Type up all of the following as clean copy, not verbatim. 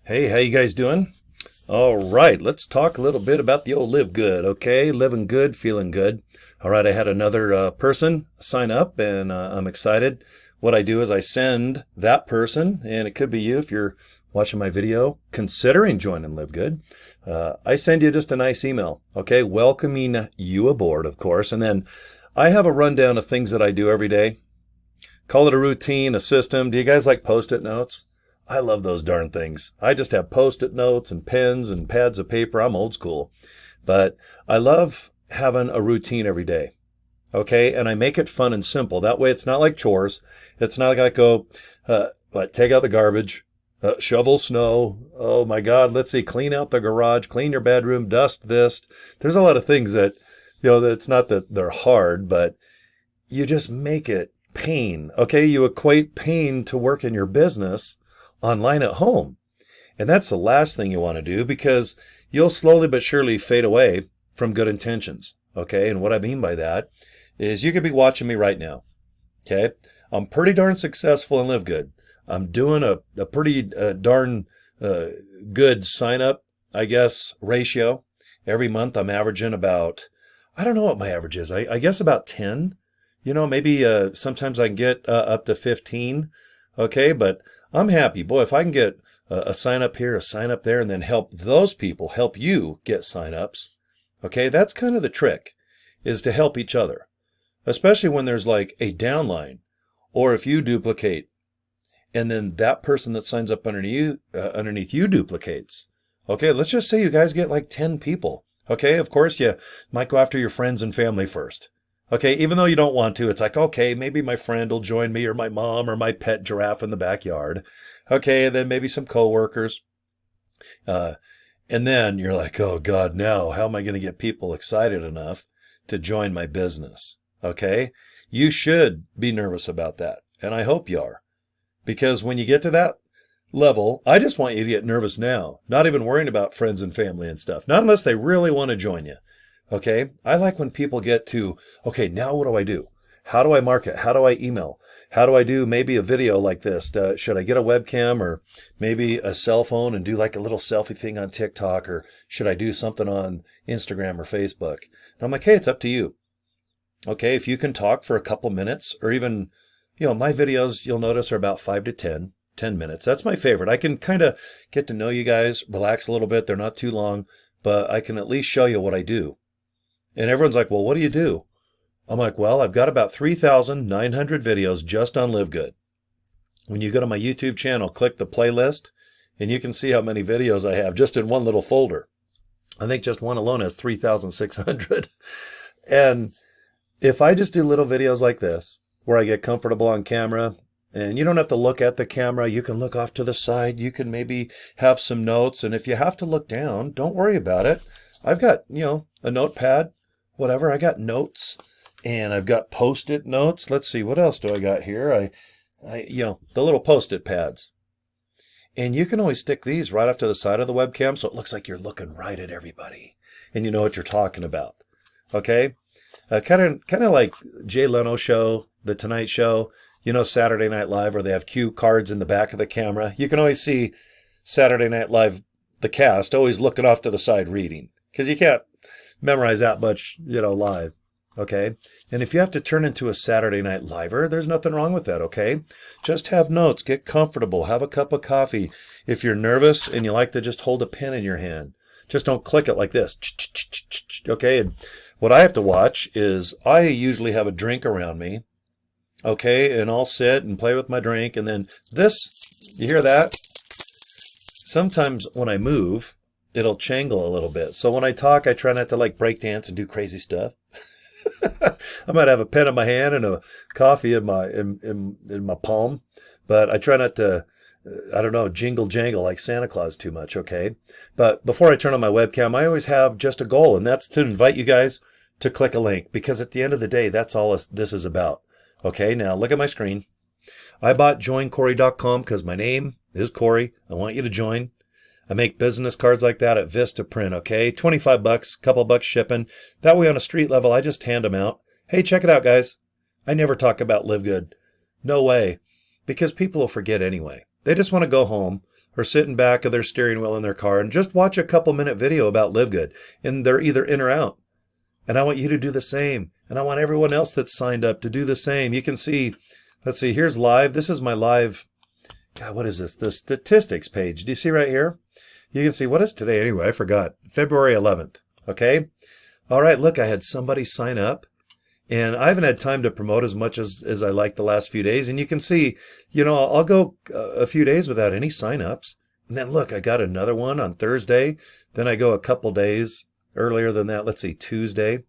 Hey, how you guys doing? All right, let's talk a little bit about the old Live Good, okay? Living good, feeling good. All right, I had another person sign up, and I'm excited. What I do is I send that person, and it could be you if you're watching my video, considering joining Live Good. I send you just a nice email, okay? Welcoming you aboard, of course. And then I have a rundown of things that I do every day. Call it a routine, a system. Do you guys like Post-it notes? I love those darn things. I just have Post-it notes and pens and pads of paper. I'm old school. But I love having a routine every day. Okay? And I make it fun and simple. That way it's not like chores. It's not like I go, take out the garbage, shovel snow. Oh my God, let's see, clean out the garage, clean your bedroom, dust this. There's a lot of things that, it's not that they're hard, but you just make it pain. Okay? You equate pain to work in your business online at home. And that's the last thing you want to do, because you'll slowly but surely fade away from good intentions. Okay. And what I mean by that is you could be watching me right now. Okay. I'm pretty darn successful and Live Good. I'm doing a pretty darn good sign up, I guess, ratio. Every month I'm averaging about, I don't know what my average is. I guess about 10. Maybe sometimes I can get up to 15. Okay. But I'm happy. Boy, if I can get a sign up here, a sign up there, and then help those people help you get sign ups. Okay, that's kind of the trick, is to help each other, especially when there's like a downline, or if you duplicate and then that person that signs up underneath you duplicates. Okay, let's just say you guys get like 10 people. Okay, of course, you might go after your friends and family first. Okay, even though you don't want to, it's like, okay, maybe my friend will join me, or my mom, or my pet giraffe in the backyard. Okay, and then maybe some coworkers. And then you're like, oh God, now how am I going to get people excited enough to join my business? Okay, you should be nervous about that. And I hope you are. Because when you get to that level, I just want you to get nervous now, not even worrying about friends and family and stuff, not unless they really want to join you. Okay. I like when people get to, okay, now what do I do? How do I market? How do I email? How do I do maybe a video like this? Should I get a webcam or maybe a cell phone and do like a little selfie thing on TikTok? Or should I do something on Instagram or Facebook? And I'm like, hey, it's up to you. Okay. If you can talk for a couple minutes, or even, my videos, you'll notice, are about 5 to 10 minutes. That's my favorite. I can kind of get to know you guys, relax a little bit. They're not too long, but I can at least show you what I do. And everyone's like, well, what do you do? I'm like, well, I've got about 3,900 videos just on Live Good. When you go to my YouTube channel, click the playlist, and you can see how many videos I have just in one little folder. I think just one alone has 3,600. And if I just do little videos like this, where I get comfortable on camera, and you don't have to look at the camera, you can look off to the side, you can maybe have some notes. And if you have to look down, don't worry about it. I've got, a notepad. Whatever, I got notes, and I've got Post-it notes. Let's see, what else do I got here? The little Post-it pads. And you can always stick these right off to the side of the webcam, so it looks like you're looking right at everybody, and you know what you're talking about. Okay? Kind of like Jay Leno show, The Tonight Show, Saturday Night Live, where they have cue cards in the back of the camera. You can always see Saturday Night Live, the cast, always looking off to the side reading, because you can't memorize that much, live. Okay. And if you have to turn into a Saturday Night Liver, there's nothing wrong with that. Okay. Just have notes, get comfortable, have a cup of coffee. If you're nervous and you like to just hold a pen in your hand, just don't click it like this. Okay. And what I have to watch is I usually have a drink around me. Okay. And I'll sit and play with my drink. And then this, you hear that? Sometimes when I move, it'll changle a little bit. So when I talk, I try not to like break dance and do crazy stuff. I might have a pen in my hand and a coffee in my palm, but I try not to, jingle jangle like Santa Claus too much. Okay. But before I turn on my webcam, I always have just a goal, and that's to invite you guys to click a link, because at the end of the day, that's all this is about. Okay. Now look at my screen. I bought joincory.com because my name is Cory. I want you to join. I make business cards like that at Vista Print, okay? $25, couple bucks shipping. That way on a street level, I just hand them out. Hey, check it out, guys. I never talk about Live Good. No way. Because people will forget anyway. They just want to go home, or sitting back of their steering wheel in their car and just watch a couple-minute video about Live Good, and they're either in or out. And I want you to do the same. And I want everyone else that's signed up to do the same. You can see, let's see, here's live. This is my live, God, what is this? The statistics page. Do you see right here? You can see, what is today anyway? I forgot. February 11th. Okay. All right. Look, I had somebody sign up. And I haven't had time to promote as much as I like the last few days. And you can see, I'll go a few days without any signups. And then look, I got another one on Thursday. Then I go a couple days earlier than that. Let's see, Tuesday.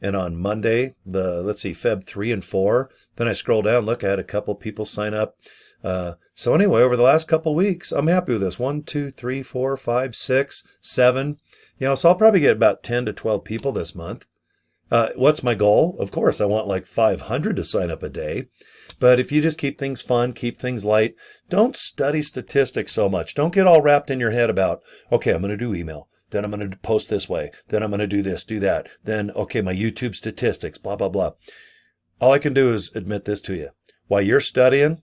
And on Monday, Feb 3 and 4. Then I scroll down. Look, I had a couple people sign up. So anyway, over the last couple weeks, I'm happy with this. 1, 2, 3, 4, 5, 6, 7. So I'll probably get about 10 to 12 people this month. What's my goal? Of course, I want like 500 to sign up a day. But if you just keep things fun, keep things light, don't study statistics so much. Don't get all wrapped in your head about, okay, I'm going to do email. Then I'm going to post this way. Then I'm going to do this, do that. Then, okay, my YouTube statistics, blah, blah, blah. All I can do is admit this to you. While you're studying,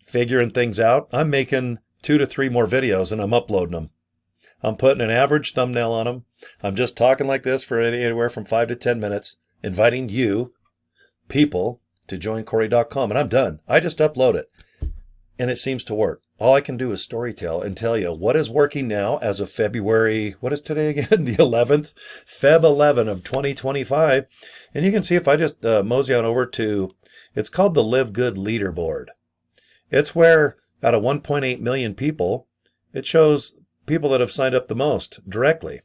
figuring things out, I'm making 2 to 3 more videos and I'm uploading them. I'm putting an average thumbnail on them. I'm just talking like this for anywhere from 5 to 10 minutes, inviting you, people, to joincory.com, and I'm done. I just upload it, and it seems to work. All I can do is storytell and tell you what is working now as of February, what is today again? The 11th, Feb 11 of 2025. And you can see if I just mosey on over to, it's called the Live Good Leaderboard. It's where out of 1.8 million people, it shows people that have signed up the most directly.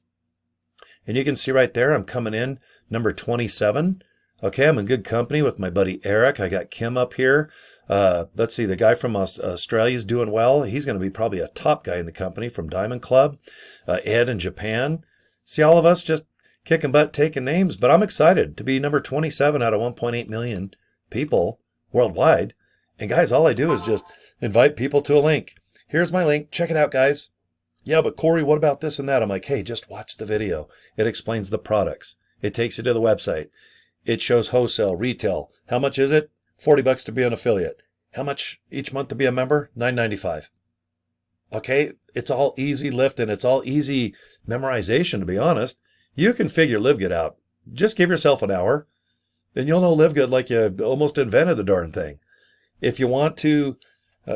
And you can see right there, I'm coming in number 27. Okay, I'm in good company with my buddy Eric. I got Kim up here. Let's see, the guy from Australia is doing well. He's going to be probably a top guy in the company from Diamond Club. Ed in Japan. See, all of us just kicking butt, taking names. But I'm excited to be number 27 out of 1.8 million people worldwide. And guys, all I do is just invite people to a link. Here's my link. Check it out, guys. Yeah, but Cory, what about this and that? I'm like, hey, just watch the video. It explains the products. It takes you to the website. It shows wholesale, retail. How much is it? $40 to be an affiliate. How much each month to be a member? $9.95. Okay, it's all easy lift and it's all easy memorization, to be honest. You can figure LiveGood out. Just give yourself an hour, and you'll know LiveGood like you almost invented the darn thing. If you want to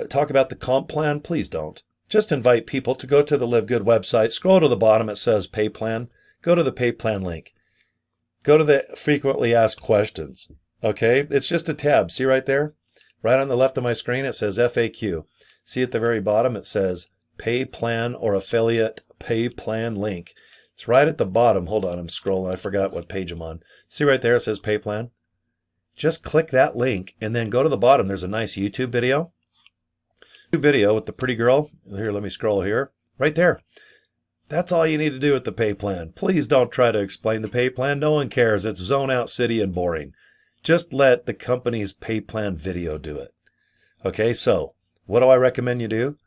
talk about the comp plan, please don't. Just invite people to go to the LiveGood website. Scroll to the bottom. It says Pay Plan. Go to the Pay Plan link. Go to the Frequently Asked Questions. Okay? It's just a tab. See right there? Right on the left of my screen, it says FAQ. See at the very bottom, it says Pay Plan or Affiliate Pay Plan link. It's right at the bottom. Hold on, I'm scrolling. I forgot what page I'm on. See right there, it says Pay Plan. Just click that link and then go to the bottom. There's a nice YouTube video. Video with the pretty girl. Here, let me scroll here. Right there. That's all you need to do with the pay plan. Please don't try to explain the pay plan. No one cares. It's zone out, city, and boring. Just let the company's pay plan video do it. Okay, so what do I recommend you do?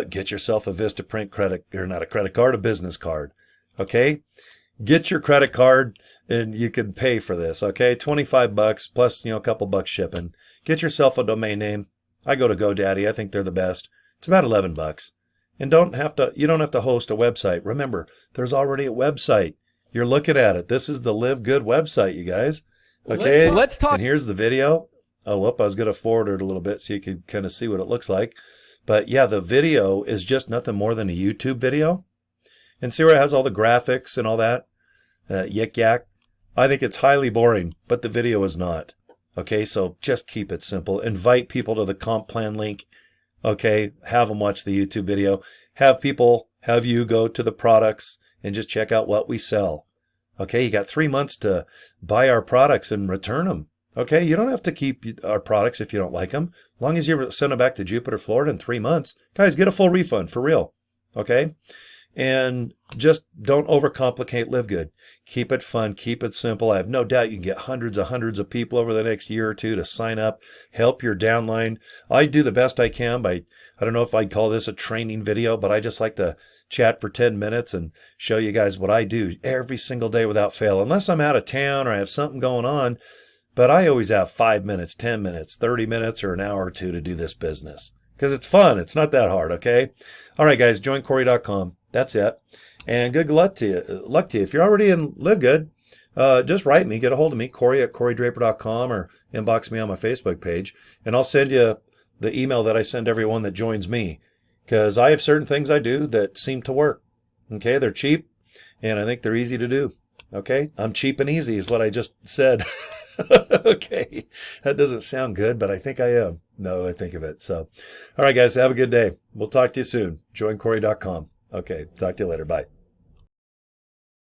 Get yourself a Vistaprint credit, or not a credit card, a business card. Okay? Get your credit card and you can pay for this. Okay? $25 plus, a couple bucks shipping. Get yourself a domain name. I go to GoDaddy. I think they're the best. It's about $11. And you don't have to host a website. Remember, there's already a website. You're looking at it. This is the Live Good website, you guys. Okay. Let's talk. And here's the video. Oh, whoop, I was going to forward it a little bit so you could kind of see what it looks like. But yeah, the video is just nothing more than a YouTube video. And see where it has all the graphics and all that? Yik yak. I think it's highly boring, but the video is not. Okay, so just keep it simple. Invite people to the comp plan link. Okay, have them watch the YouTube video. Have you go to the products and just check out what we sell. Okay, you got 3 months to buy our products and return them. Okay, you don't have to keep our products if you don't like them. As long as you send them back to Jupiter, Florida in 3 months. Guys, get a full refund for real. Okay? And just don't overcomplicate LiveGood. Keep it fun. Keep it simple. I have no doubt you can get hundreds of people over the next year or two to sign up. Help your downline. I do the best I can by, I don't know if I'd call this a training video, but I just like to chat for 10 minutes and show you guys what I do every single day without fail. Unless I'm out of town or I have something going on. But I always have 5 minutes, 10 minutes, 30 minutes, or an hour or two to do this business. because it's fun. It's not that hard, okay? All right, guys, joincory.com. That's it. And good luck to you. If you're already in Live Good, just write me, get a hold of me, Cory at corydraper.com, or inbox me on my Facebook page, and I'll send you the email that I send everyone that joins me, because I have certain things I do that seem to work. Okay, they're cheap, and I think they're easy to do. Okay, I'm cheap and easy is what I just said. Okay, that doesn't sound good, but I think I am. No, I think of it. So, all right, guys, have a good day. We'll talk to you soon. Joincory.com. Okay, talk to you later. Bye.